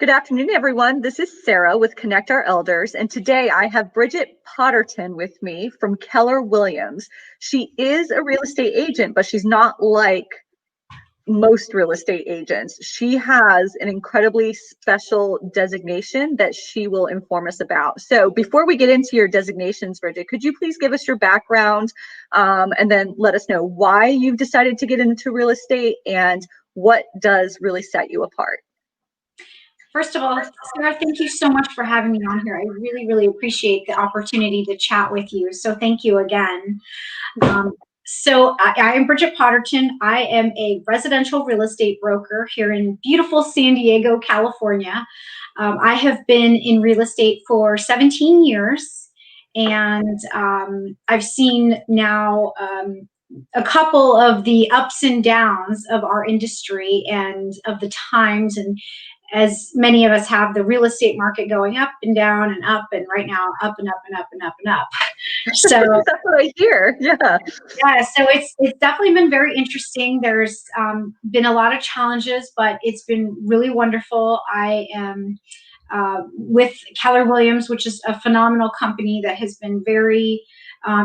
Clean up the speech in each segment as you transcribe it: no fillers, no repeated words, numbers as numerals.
Good afternoon, everyone. This is Sarah with Connect Our Elders, and today I have Bridgett Potterton with me from Keller Williams. She is a real estate agent, but she's not like most real estate agents. She has an incredibly special designation that she will inform us about. So before we get into your designations, Bridgett, could you please give us your background and then let us know why you've decided to get into real estate and what does really set you apart? First of all, Sarah, thank you so much for having me on here. I really, really appreciate the opportunity to chat with you. So thank you again. I am Bridgett Potterton. I am a residential real estate broker here in beautiful San Diego, California. I have been in real estate for 17 years, and I've seen now a couple of the ups and downs of our industry and of the times, and as many of us have, the real estate market going up and down and up, and right now up and up and up and up and up. So that's what I hear. Yeah. So it's definitely been very interesting. There's been a lot of challenges, but it's been really wonderful. I am with Keller Williams, which is a phenomenal company that has been very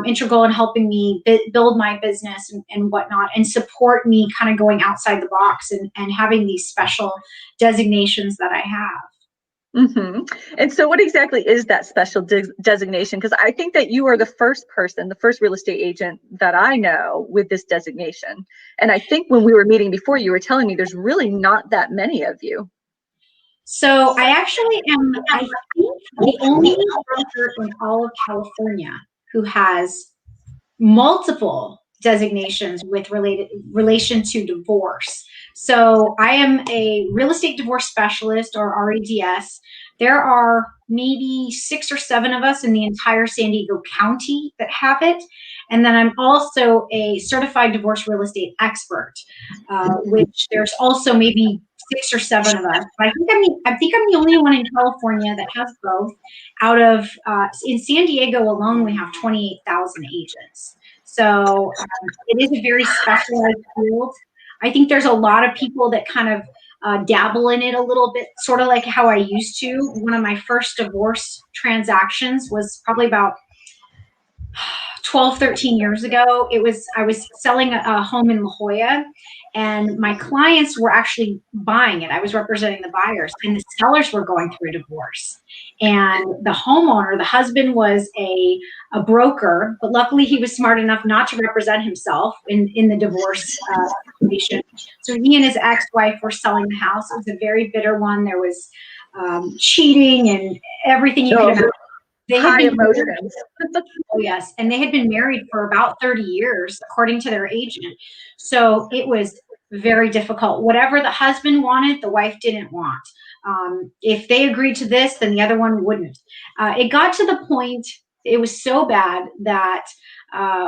integral in helping me build my business and whatnot, and support me kind of going outside the box and having these special designations that I have. Mm-hmm. And so what exactly is that special designation? Because I think that you are the first real estate agent that I know with this designation. And I think when we were meeting before, you were telling me there's really not that many of you. So I actually am, I think, the only broker in all of California who has multiple designations with relation to divorce. So I am a real estate divorce specialist, or REDS. There are maybe 6 or 7 of us in the entire San Diego County that have it. And then I'm also a certified divorce real estate expert, which there's also maybe 6 or 7 of us. But I think I'm the only one in California that has both. Out of in San Diego alone, we have 28,000 agents. So it is a very specialized field. I think there's a lot of people that kind of dabble in it a little bit, sort of like how I used to. One of my first divorce transactions was probably about 12, 13 years ago. I was selling a home in La Jolla, and my clients were actually buying it. I was representing the buyers, and the sellers were going through a divorce. And the homeowner, the husband, was a broker, but luckily he was smart enough not to represent himself in the divorce situation. So he and his ex-wife were selling the house. It was a very bitter one. There was cheating and everything you could imagine. They had been emotions. Oh, yes. And they had been married for about 30 years, according to their agent. So it was very difficult. Whatever the husband wanted, the wife didn't want. If they agreed to this, then the other one wouldn't. It got to the point, it was so bad that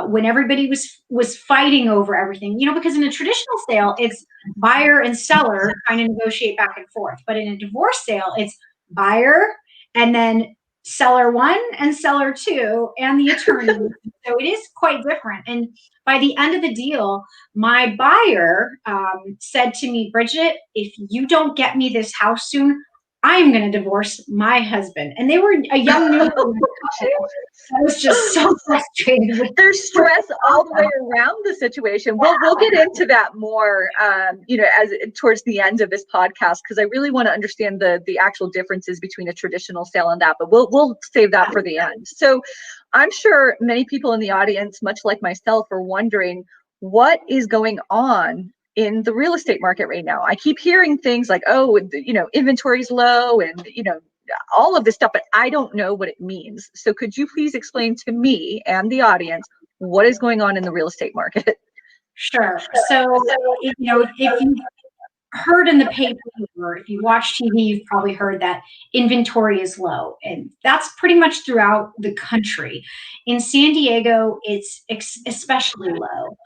when everybody was fighting over everything, because in a traditional sale, it's buyer and seller trying to negotiate back and forth. But in a divorce sale, it's buyer and then seller 1 and seller 2 and the attorney. So it is quite different. And by the end of the deal, my buyer said to me, "Bridgett, if you don't get me this house soon, I'm going to divorce my husband." And they were a young new couple. I was just so frustrated with there's stress all the way around the situation. We'll get into that more, as towards the end of this podcast, because I really want to understand the actual differences between a traditional sale and that. But we'll save that for the end. So I'm sure many people in the audience, much like myself, are wondering what is going on in the real estate market right now. I keep hearing things like, oh, inventory's low and, all of this stuff, but I don't know what it means. So could you please explain to me and the audience what is going on in the real estate market? Sure. So, if you heard in the paper or if you watch TV, you've probably heard that inventory is low, and that's pretty much throughout the country. In San Diego, it's especially low.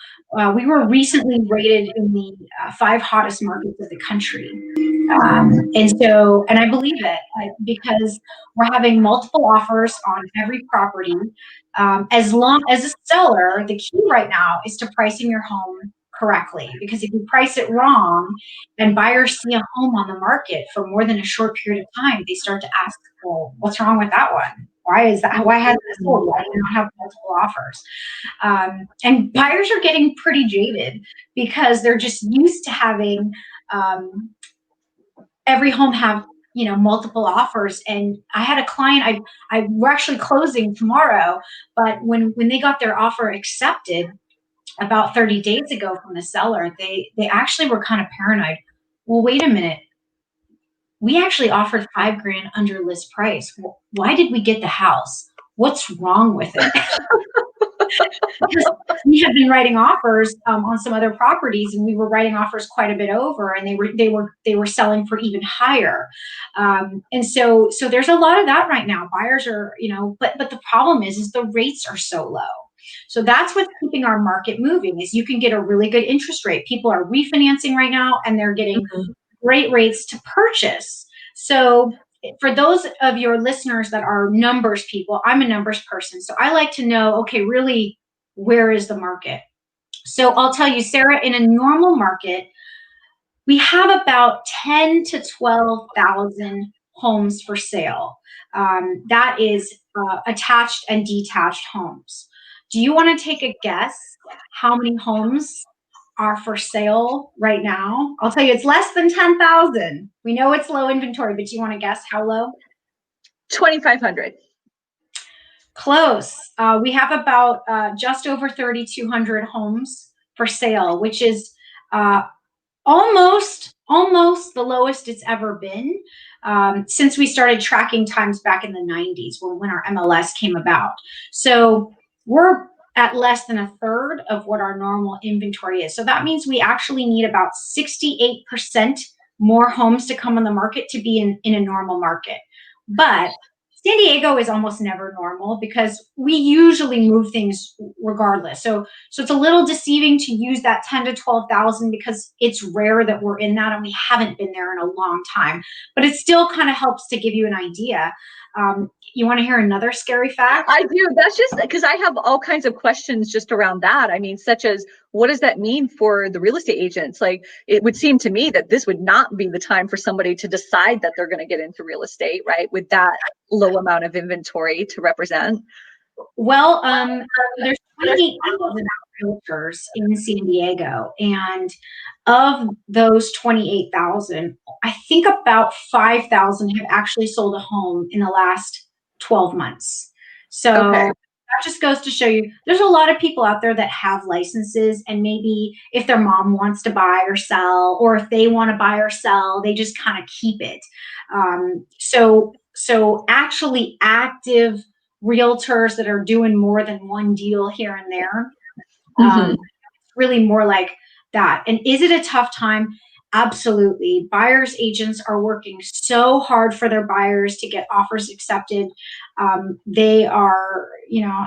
We were recently rated in the 5 hottest markets of the country. And I believe it because we're having multiple offers on every property. As long as a seller, the key right now is to pricing your home correctly, because if you price it wrong and buyers see a home on the market for more than a short period of time, they start to ask, well, what's wrong with that one? Why is that? Why hasn't it sold? Why do you not have multiple offers? And buyers are getting pretty jaded because they're just used to having every home have, multiple offers. And I had a client, we're actually closing tomorrow, but when they got their offer accepted about 30 days ago from the seller, they actually were kind of paranoid. Well, wait a minute. We actually offered $5,000 under list price. Why did we get the house? What's wrong with it? Because we had been writing offers on some other properties, and we were writing offers quite a bit over, and they were selling for even higher. And so there's a lot of that right now. Buyers are, but the problem is the rates are so low. So that's what's keeping our market moving. Is you can get a really good interest rate. People are refinancing right now, and they're getting great rates to purchase. So for those of your listeners that are numbers people, I'm a numbers person. So I like to know, okay, really, where is the market? So I'll tell you, Sarah, in a normal market, we have about 10 to 12,000 homes for sale. That is attached and detached homes. Do you want to take a guess how many homes are for sale right now? I'll tell you, it's less than 10,000. We know it's low inventory, but do you want to guess how low? 2,500. Close. We have about just over 3,200 homes for sale, which is almost the lowest it's ever been since we started tracking times back in the 90s when our MLS came about. So we're at less than a third of what our normal inventory is. So that means we actually need about 68% more homes to come on the market to be in a normal market. But San Diego is almost never normal because we usually move things regardless. So it's a little deceiving to use that 10 to 12,000 because it's rare that we're in that, and we haven't been there in a long time. But it still kind of helps to give you an idea. You want to hear another scary fact? I do. That's just because I have all kinds of questions just around that. I mean, such as, what does that mean for the real estate agents? Like, it would seem to me that this would not be the time for somebody to decide that they're going to get into real estate, right? With that low amount of inventory to represent. Well, there's 28,000 realtors in San Diego, and of those 28,000, I think about 5,000 have actually sold a home in the last 12 months. So Okay. that just goes to show you there's a lot of people out there that have licenses, and maybe if their mom wants to buy or sell, or if they want to buy or sell, they just kind of keep it. So actually active realtors that are doing more than one deal here and there. Really more like that. And is it a tough time? Absolutely. Buyers agents are working so hard for their buyers to get offers accepted. They are,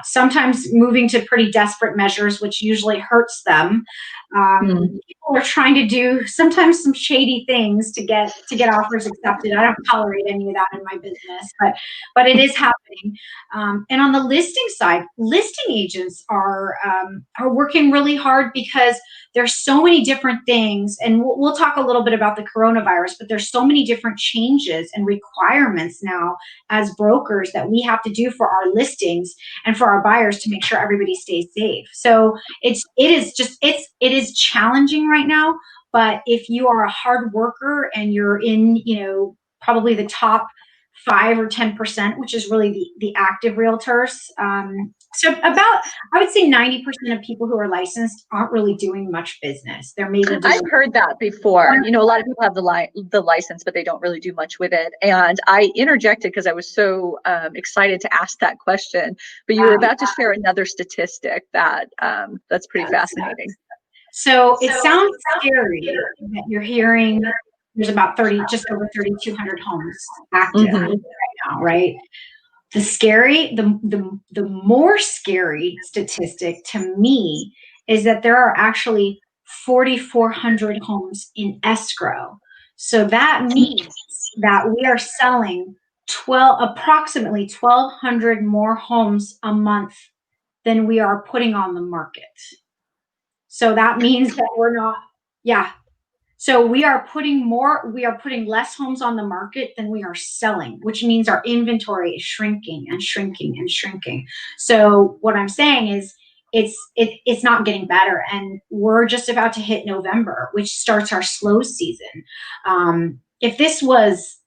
sometimes moving to pretty desperate measures, which usually hurts them. People are trying to do sometimes some shady things to get offers accepted. I don't tolerate any of that in my business, but it is happening. And on the listing side, listing agents are working really hard because there's so many different things, and we'll talk a little bit about the coronavirus, but there's so many different changes and requirements now as brokers that we have to do for our listings and for our buyers to make sure everybody stays safe. So it is challenging right now, but if you are a hard worker and you're in, probably the top 5 or 10%, which is really the active realtors. So I would say 90% of people who are licensed aren't really doing much business. They're maybe doing. I've heard that before. A lot of people have the license, but they don't really do much with it. And I interjected because I was so excited to ask that question. But you were about to share another statistic that's pretty fascinating. So it sounds scary that you're hearing there's about just over 3,200 homes active right now, right? The more scary statistic to me is that there are actually 4,400 homes in escrow. So that means that we are selling approximately 1,200 more homes a month than we are putting on the market. So that means that we're not, yeah. So we are putting less homes on the market than we are selling, which means our inventory is shrinking and shrinking and shrinking. So what I'm saying is it's not getting better. And we're just about to hit November, which starts our slow season. If this was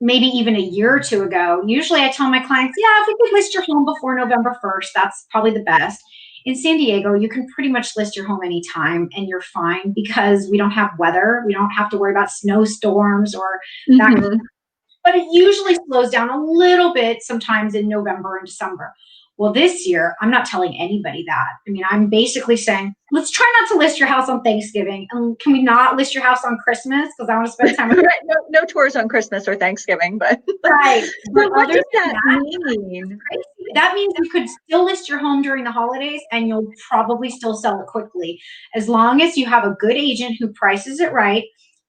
maybe even a year or two ago, usually I tell my clients, yeah, if we could list your home before November 1st, that's probably the best. In San Diego, you can pretty much list your home anytime and you're fine because we don't have weather. We don't have to worry about snowstorms or that. Mm-hmm. But it usually slows down a little bit sometimes in November and December. Well, this year, I'm not telling anybody that. I mean, I'm basically saying, let's try not to list your house on Thanksgiving. And can we not list your house on Christmas? Because I want to spend time with Right. No tours on Christmas or Thanksgiving, but right. so what Other does than that that, mean? crazy. That means you could still list your home during the holidays and you'll probably still sell it quickly. As long as you have a good agent who prices it right,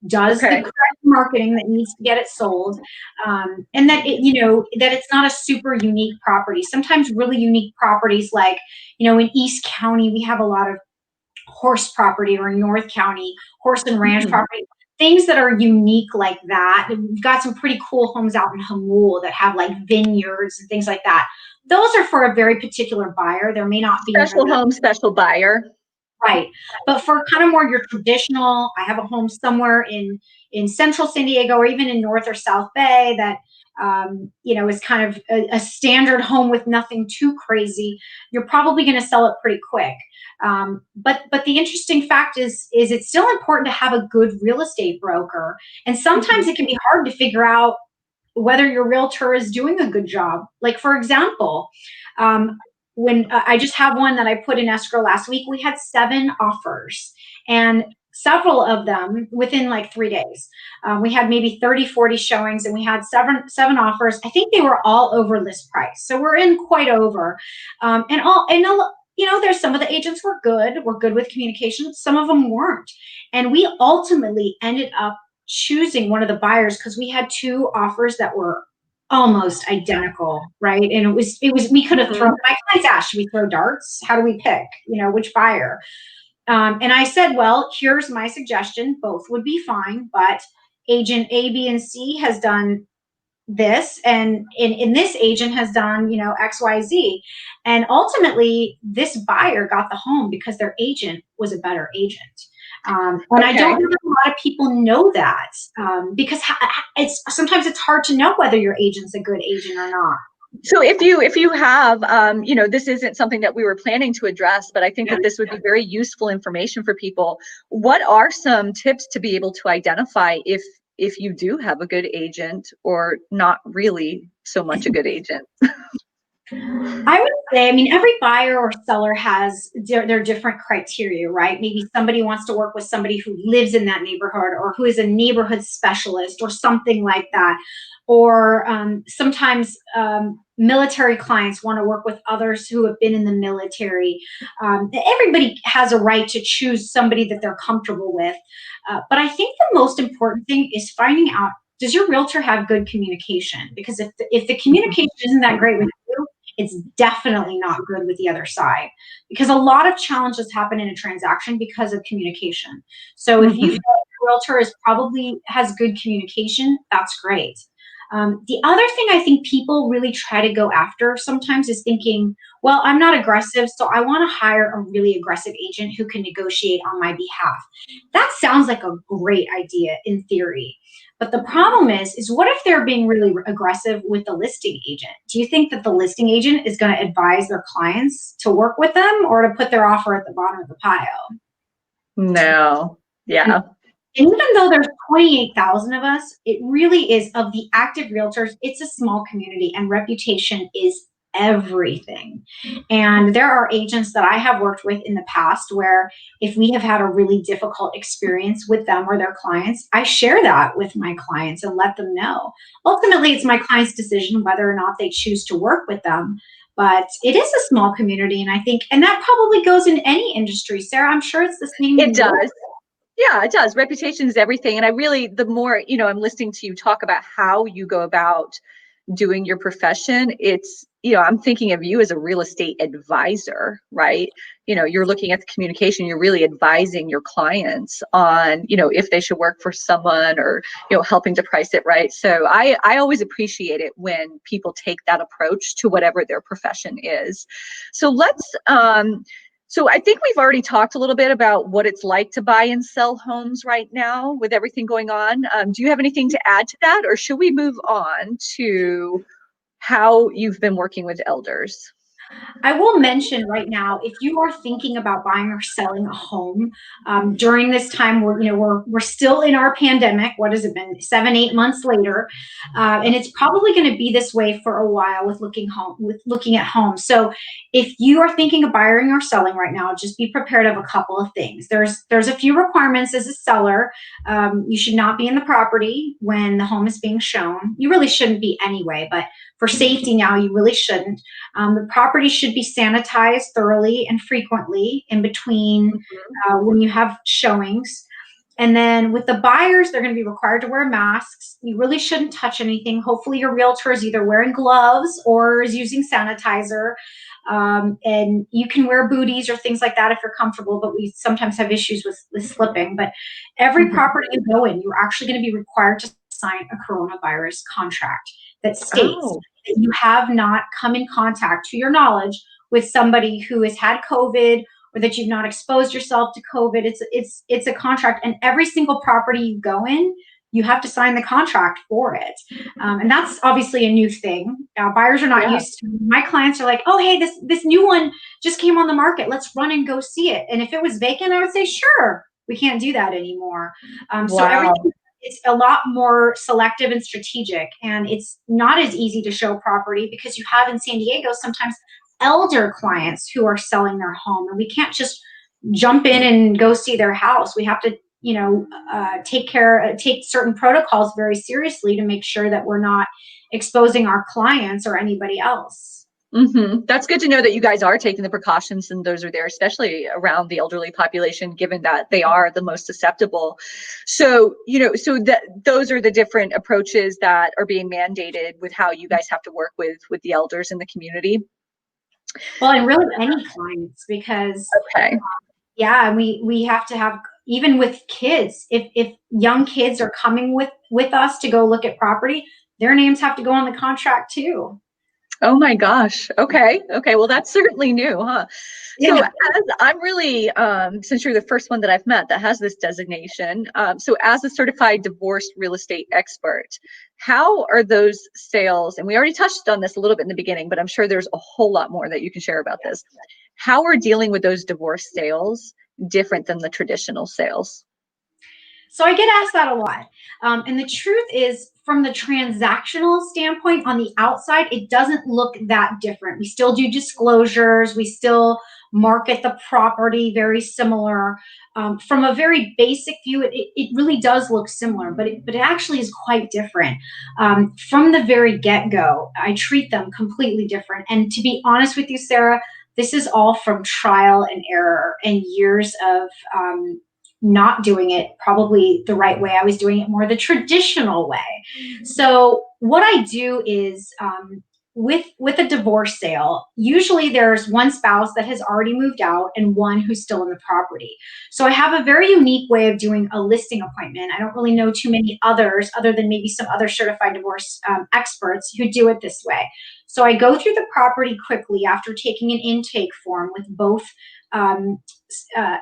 does the Okay. correct marketing that needs to get it sold, and that that it's not a super unique property. Sometimes really unique properties like, in East County, we have a lot of horse property, or in North County, horse and ranch Mm-hmm. property. Things that are unique like that. We've got some pretty cool homes out in Hamul that have like vineyards and things like that. Those are for a very particular buyer. There may not be Special home, special buyer. right. But for kind of more your traditional, I have a home somewhere in central San Diego or even in North or South Bay that is kind of a standard home with nothing too crazy. You're probably going to sell it pretty quick. But the interesting fact is it's still important to have a good real estate broker. And sometimes it can be hard to figure out whether your realtor is doing a good job. Like, for example, when I just have one that I put in escrow last week, we had 7 offers, and several of them within like 3 days. We had maybe 30, 40 showings, and we had seven offers. I think they were all over list price. So we're in quite over. There's some of the agents were good with communication. Some of them weren't. And we ultimately ended up choosing one of the buyers because we had 2 offers that were almost identical, right? And it was we could have thrown, my clients asked, should we throw darts? How do we pick, which buyer? And I said, well, here's my suggestion. Both would be fine, but agent A, B, and C has done this, and in this agent has done, XYZ. And ultimately, this buyer got the home because their agent was a better agent. And I don't know if a lot of people know that, because sometimes it's hard to know whether your agent's a good agent or not. So if you have, this isn't something that we were planning to address, but I think that this would be very useful information for people. What are some tips to be able to identify if you do have a good agent or not really so much a good agent? I would say, every buyer or seller has their different criteria, right? Maybe somebody wants to work with somebody who lives in that neighborhood or who is a neighborhood specialist or something like that. Or sometimes military clients want to work with others who have been in the military. Everybody has a right to choose somebody that they're comfortable with. But I think the most important thing is finding out, does your realtor have good communication? Because if the communication isn't that great with you, it's definitely not good with the other side, because a lot of challenges happen in a transaction because of communication. So if you feel like your realtor has good communication, that's great. The other thing I think people really try to go after sometimes is thinking, well, I'm not aggressive, so I want to hire a really aggressive agent who can negotiate on my behalf. That sounds like a great idea in theory. But the problem is what if they're being really aggressive with the listing agent? Do you think that the listing agent is going to advise their clients to work with them or to put their offer at the bottom of the pile? No. Yeah. And even though there's 28,000 of us, it really is, of the active realtors, it's a small community, and reputation is everything. And there are agents that I have worked with in the past where if we have had a really difficult experience with them or their clients, I share that with my clients and let them know. Ultimately, it's my client's decision whether or not they choose to work with them. But it is a small community, and I think, and that probably goes in any industry. Sarah, I'm sure it's the same. It does. Yeah, it does. Reputation is everything. And I really, the more, I'm listening to you talk about how you go about doing your profession, it's, I'm thinking of you as a real estate advisor, right? You're looking at the communication, you're really advising your clients on, if they should work for someone, or, helping to price it right. So I always appreciate it when people take that approach to whatever their profession is. So so I think we've already talked a little bit about what it's like to buy and sell homes right now with everything going on. Do you have anything to add to that, or should we move on to how you've been working with elders? I will mention right now, if you are thinking about buying or selling a home during this time, we're still in our pandemic. What has it been? 7, 8 months later, and it's probably going to be this way for a while with looking at homes. So, if you are thinking of buying or selling right now, just be prepared of a couple of things. There's a few requirements as a seller. You should not be in the property when the home is being shown. You really shouldn't be anyway, but for safety now, you really shouldn't. The property should be sanitized thoroughly and frequently in between when you have showings. And then with the buyers, they're going to be required to wear masks. You really shouldn't touch anything. Hopefully your realtor is either wearing gloves or is using sanitizer. And you can wear booties or things like that if you're comfortable, but we sometimes have issues with slipping. But every property you go in, you're actually going to be required to sign a coronavirus contract that states that you have not come in contact, to your knowledge, with somebody who has had COVID, or that you've not exposed yourself to COVID. It's a contract, and every single property you go in, you have to sign the contract for it. And that's obviously a new thing. Buyers are not used to. My clients are like, oh, hey, this new one just came on the market. Let's run and go see it. And if it was vacant, I would say, sure, we can't do that anymore. So everything, it's a lot more selective and strategic, and it's not as easy to show property because you have in San Diego sometimes elder clients who are selling their home, and we can't just jump in and go see their house. We have to, take certain protocols very seriously to make sure that we're not exposing our clients or anybody else. That's good to know that you guys are taking the precautions, and those are there, especially around the elderly population, given that they are the most susceptible. So, those are the different approaches that are being mandated with how you guys have to work with the elders in the community. Well, and really any clients, because we have to have, even with kids, if young kids are coming with us to go look at property, their names have to go on the contract too. Oh my gosh. Okay. Well, that's certainly new, huh? Yeah. So as I'm really, since you're the first one that I've met that has this designation, so as a certified divorced real estate expert, how are those sales, and we already touched on this a little bit in the beginning, but I'm sure there's a whole lot more that you can share about this. How are dealing with those divorce sales different than the traditional sales? So I get asked that a lot. And the truth is, from the transactional standpoint on the outside, it doesn't look that different. We still do disclosures. We still market the property very similar. From a very basic view, it really does look similar, but it actually is quite different. From the very get-go, I treat them completely different. And to be honest with you, Sarah, this is all from trial and error and years of not doing it probably the right way. I was doing it more the traditional way. So what I do is with a divorce sale, usually there's one spouse that has already moved out and one who's still in the property. So I have a very unique way of doing a listing appointment. I don't really know too many others other than maybe some other certified divorce experts who do it this way. So I go through the property quickly after taking an intake form with both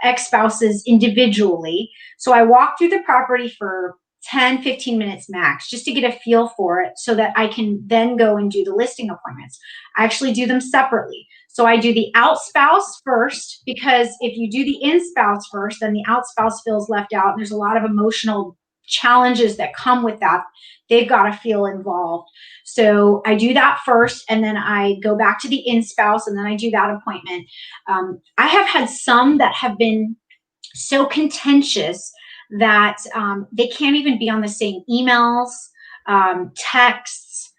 ex-spouses individually. So I walk through the property for 10, 15 minutes max, just to get a feel for it so that I can then go and do the listing appointments. I actually do them separately. So I do the out spouse first, because if you do the in spouse first, then the out spouse feels left out. And there's a lot of emotional challenges that come with that. They've got to feel involved. So I do that first, and then I go back to the in spouse, and then I do that appointment. I have had some that have been so contentious that they can't even be on the same emails, texts,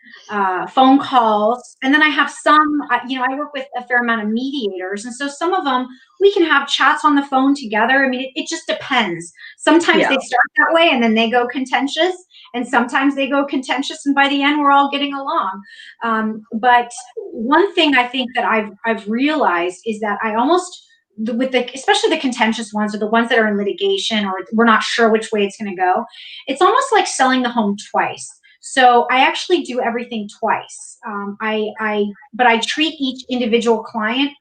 phone calls. And then I have some, I work with a fair amount of mediators. And so some of them, we can have chats on the phone together. I mean, it just depends. Sometimes they start that way and then they go contentious. and sometimes they go contentious, and by the end we're all getting along. But one thing I think that I've realized is that I almost, with the, especially the contentious ones, or the ones that are in litigation, or we're not sure which way it's going to go, it's almost like selling the home twice. So I actually do everything twice. But I treat each individual client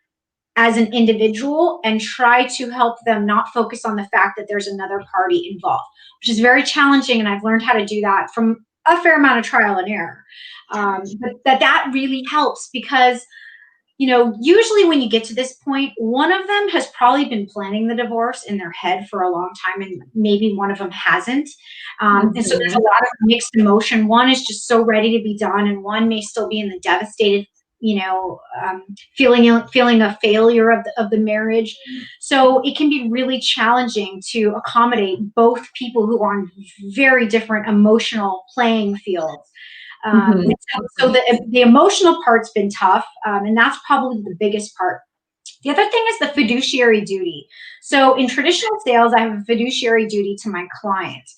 as an individual and try to help them not focus on the fact that there's another party involved, which is very challenging. And I've learned how to do that from a fair amount of trial and error. But that really helps, because usually when you get to this point, one of them has probably been planning the divorce in their head for a long time, and maybe one of them hasn't. And so there's a lot of mixed emotion. One is just so ready to be done, and one may still be in the devastated, feeling a failure of the marriage. So it can be really challenging to accommodate both people who are on very different emotional playing fields. So the emotional part's been tough, and that's probably the biggest part. The other thing is the fiduciary duty. So in traditional sales, I have a fiduciary duty to my client.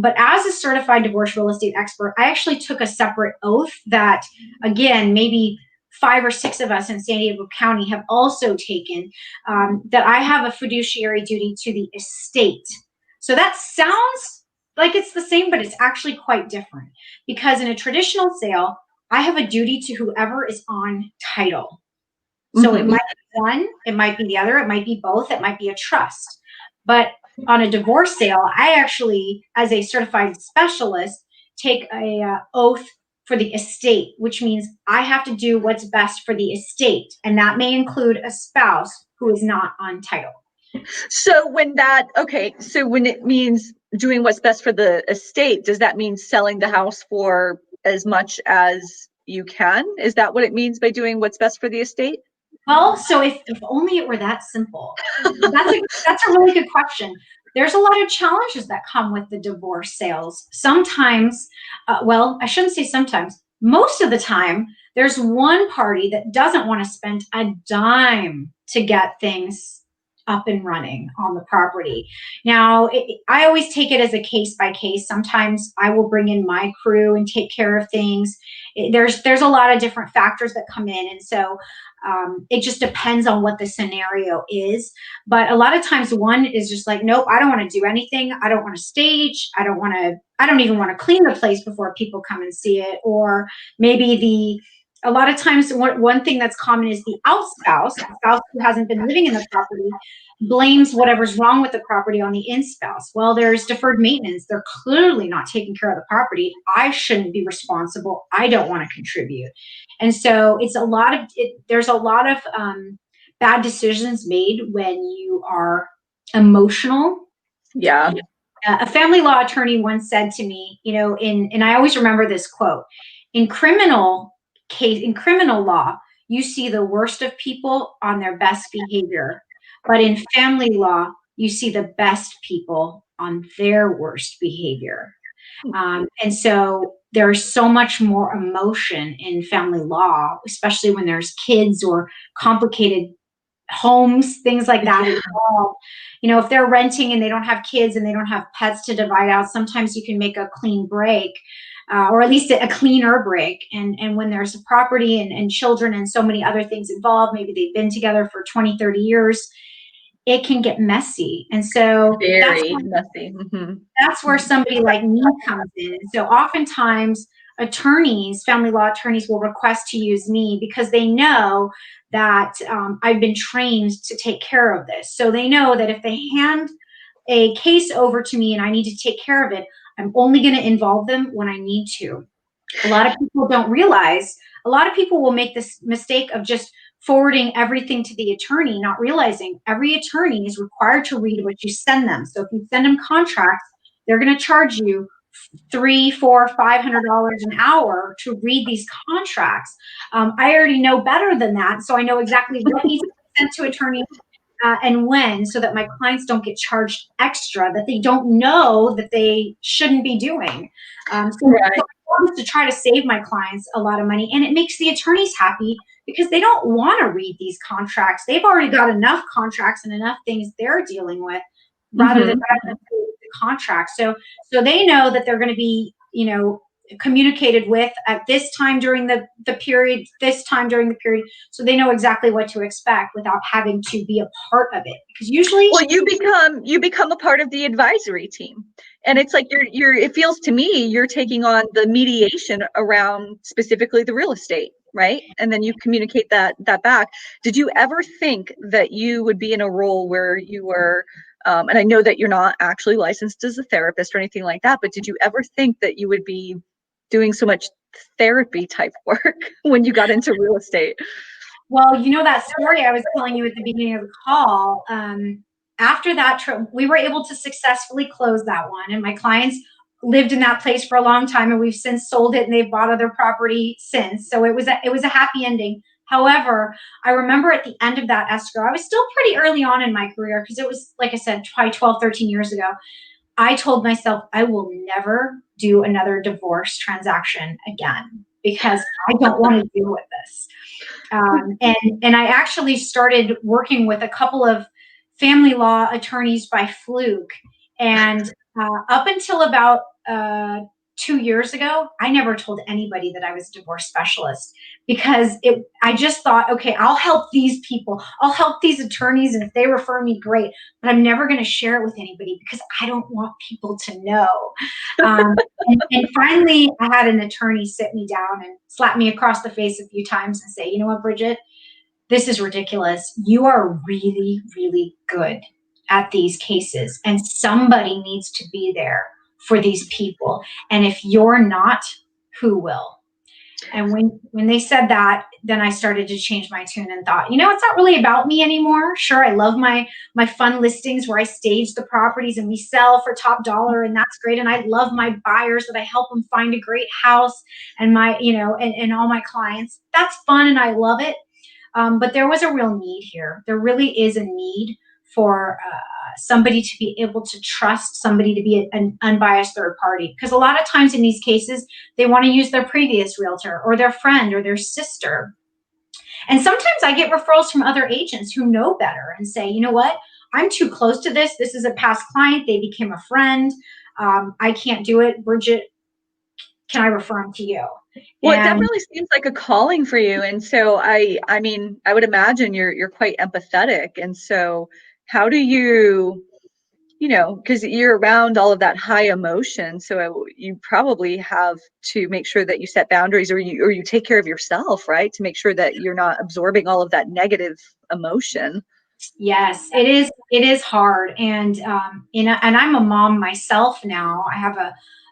But as a certified divorce real estate expert, I actually took a separate oath that, again, maybe 5 or 6 of us in San Diego County have also taken, that I have a fiduciary duty to the estate. So that sounds like it's the same, but it's actually quite different, because in a traditional sale, I have a duty to whoever is on title. So it might be one, it might be the other, it might be both, it might be a trust. But on a divorce sale, I actually, as a certified specialist, take a oath for the estate, which means I have to do what's best for the estate. And that may include a spouse who is not on title. So when it means doing what's best for the estate, does that mean selling the house for as much as you can? Is that what it means by doing what's best for the estate? Well, so if only it were that simple. That's a really good question. There's a lot of challenges that come with the divorce sales. Sometimes, I shouldn't say sometimes, most of the time, there's one party that doesn't want to spend a dime to get things up and running on the property. Now, I always take it as a case by case. Sometimes I will bring in my crew and take care of things. There's a lot of different factors that come in. And so it just depends on what the scenario is. But a lot of times one is just like, nope, I don't want to do anything. I don't want to stage. I don't even want to clean the place before people come and see it. Or maybe a lot of times one thing that's common is the outspouse, the spouse who hasn't been living in the property, blames whatever's wrong with the property on the in-spouse. Well, there's deferred maintenance. They're clearly not taking care of the property. I shouldn't be responsible. I don't want to contribute. And so there's a lot of bad decisions made when you are emotional. Yeah. A family law attorney once said to me, and I always remember this quote, in criminal law, you see the worst of people on their best behavior. But in family law, you see the best people on their worst behavior. And so there's so much more emotion in family law, especially when there's kids or complicated homes, things like that involved. If they're renting and they don't have kids and they don't have pets to divide out, sometimes you can make a clean break. Or at least a cleaner break. And when there's a property and children and so many other things involved, maybe they've been together for 20, 30 years, it can get messy. And so Very messy. That's where somebody like me comes in. And so oftentimes family law attorneys will request to use me because they know that I've been trained to take care of this. So they know that if they hand a case over to me and I need to take care of it, I'm only going to involve them when I need to. A lot of people don't realize, a lot of people will make this mistake of just forwarding everything to the attorney, not realizing every attorney is required to read what you send them. So if you send them contracts, they're going to charge you $300, $400, $500 an hour to read these contracts. I already know better than that, so I know exactly what needs to be sent to attorneys and when, so that my clients don't get charged extra that they don't know that they shouldn't be doing. So I want to try to save my clients a lot of money, and it makes the attorneys happy because they don't want to read these contracts. They've already got enough contracts and enough things they're dealing with rather than the contract. So they know that they're going to be communicated with at this time during the period, this time during the period, so they know exactly what to expect without having to be a part of it. Because usually, well, you become a part of the advisory team, and it's like you're it feels to me you're taking on the mediation around specifically the real estate, right? And then you communicate that back. Did you ever think that you would be in a role where you were and I know that you're not actually licensed as a therapist or anything like that, but did you ever think that you would be doing so much therapy type work when you got into real estate? well, that story I was telling you at the beginning of the call, after that trip, we were able to successfully close that one. And my clients lived in that place for a long time, and we've since sold it and they've bought other property since. So it was a happy ending. However, I remember at the end of that escrow, I was still pretty early on in my career because it was, like I said, probably 12, 13 years ago. I told myself I will never do another divorce transaction again because I don't want to deal with this. And I actually started working with a couple of family law attorneys by fluke. And up until about 2 years ago, I never told anybody that I was a divorce specialist because I just thought, okay, I'll help these people. I'll help these attorneys. And if they refer me, great. But I'm never going to share it with anybody because I don't want people to know. And finally, I had an attorney sit me down and slap me across the face a few times and say, you know what, Bridgett, this is ridiculous. You are really, really good at these cases, and somebody needs to be there for these people. And if you're not, who will? And when they said that, then I started to change my tune and thought, it's not really about me anymore. Sure, I love my fun listings where I stage the properties and we sell for top dollar, and that's great. And I love my buyers that I help them find a great house, and my, and all my clients. That's fun and I love it. But there was a real need here. There really is a need for somebody to be able to trust somebody to be an unbiased third party. Because a lot of times in these cases, they want to use their previous realtor or their friend or their sister. And sometimes I get referrals from other agents who know better and say, you know what, I'm too close to this. This is a past client. They became a friend. I can't do it. Bridgett, can I refer them to you? Well, it definitely seems like a calling for you. And so I mean, I would imagine you're quite empathetic. And so how do you, because you're around all of that high emotion, so you probably have to make sure that you set boundaries, or you take care of yourself, right? To make sure that you're not absorbing all of that negative emotion. Yes, it is. It is hard. And, and I'm a mom myself now. I have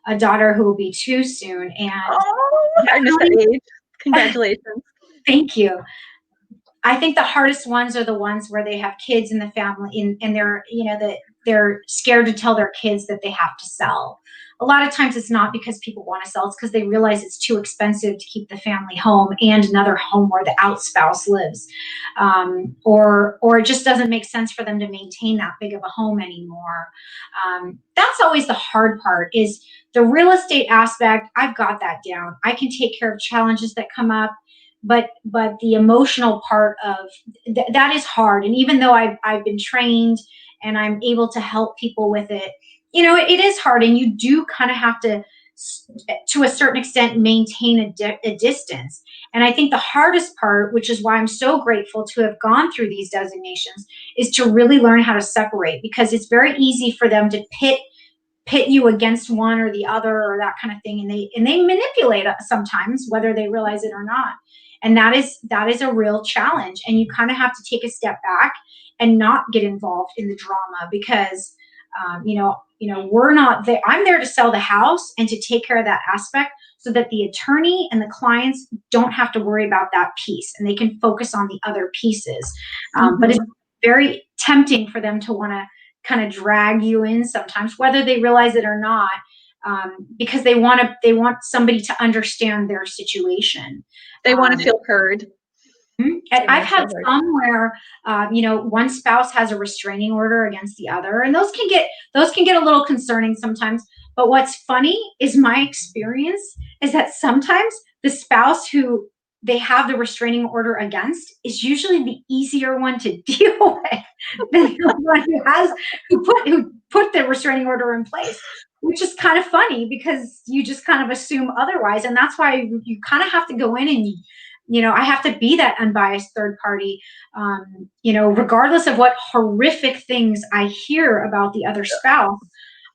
a daughter who will be 2 soon. And Oh, I missed that age. Congratulations. Thank you. I think the hardest ones are the ones where they have kids in the family and they're, that they're scared to tell their kids that they have to sell. A lot of times it's not because people want to sell, it's because they realize it's too expensive to keep the family home and another home where the outspouse lives. Or it just doesn't make sense for them to maintain that big of a home anymore. That's always the hard part, is the real estate aspect. I've got that down. I can take care of challenges that come up. But the emotional part of that is hard. And even though I've been trained and I'm able to help people with it, it is hard. And you do kind of have to a certain extent, maintain a distance. And I think the hardest part, which is why I'm so grateful to have gone through these designations, is to really learn how to separate, because it's very easy for them to pit you against one or the other or that kind of thing. And they manipulate us sometimes, whether they realize it or not. And that is a real challenge. And you kind of have to take a step back and not get involved in the drama, because, we're not there. I'm there to sell the house and to take care of that aspect so that the attorney and the clients don't have to worry about that piece and they can focus on the other pieces. But it's very tempting for them to want to kind of drag you in sometimes, whether they realize it or not, because they want somebody to understand their situation. They want to feel heard. I've had some where, one spouse has a restraining order against the other, and those can get a little concerning sometimes. But what's funny is my experience is that sometimes the spouse who they have the restraining order against is usually the easier one to deal with than the one who put the restraining order in place. which is kind of funny because you just kind of assume otherwise. And that's why you kind of have to go in and, I have to be that unbiased third party, regardless of what horrific things I hear about the other spouse.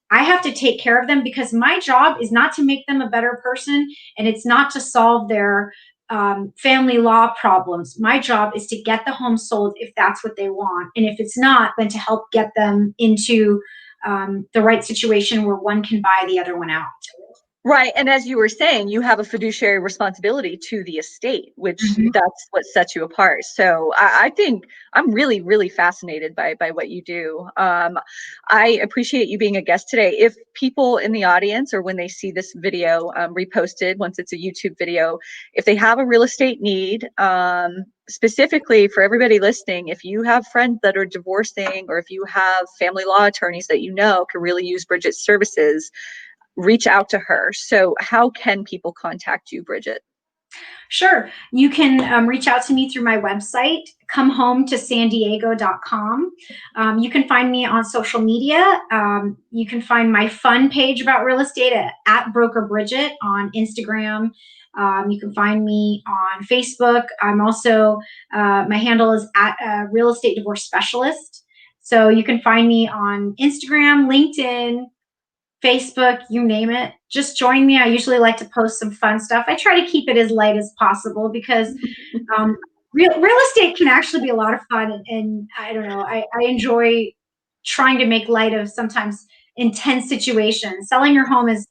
I have to take care of them because my job is not to make them a better person, and it's not to solve their family law problems. My job is to get the home sold if that's what they want. And if it's not, then to help get them into the right situation where one can buy the other one out. Right. And as you were saying, you have a fiduciary responsibility to the estate, which that's what sets you apart. So I think I'm really, really fascinated by what you do. I appreciate you being a guest today. If people in the audience, or when they see this video reposted, once it's a YouTube video, if they have a real estate need, specifically for everybody listening, if you have friends that are divorcing, or if you have family law attorneys that can really use Bridgett's services, reach out to her. So how can people contact you, Bridgett? Sure. You can reach out to me through my website, comehometosanddiego.com. You can find me on social media. You can find my fun page about real estate at Broker Bridgett on Instagram. You can find me on Facebook. I'm also, my handle is at Real Estate Divorce Specialist. So you can find me on Instagram, LinkedIn, Facebook, you name it. Just join me. I usually like to post some fun stuff. I try to keep it as light as possible because real estate can actually be a lot of fun. And I don't know, I enjoy trying to make light of sometimes intense situations. Selling your home is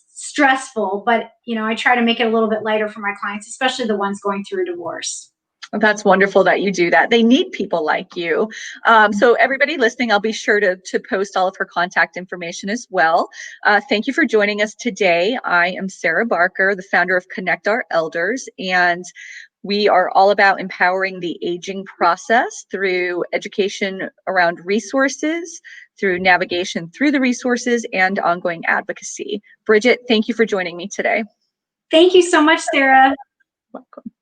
stressful, but I try to make it a little bit lighter for my clients, especially the ones going through a divorce. That's wonderful that you do that. They need people like you. So everybody listening, I'll be sure to post all of her contact information as well. Thank you for joining us today. I am Sarah Barker, the founder of Connect Our Elders, and we are all about empowering the aging process through education around resources, through navigation through the resources, and ongoing advocacy. Bridgett, thank you for joining me today. Thank you so much, Sarah. Welcome.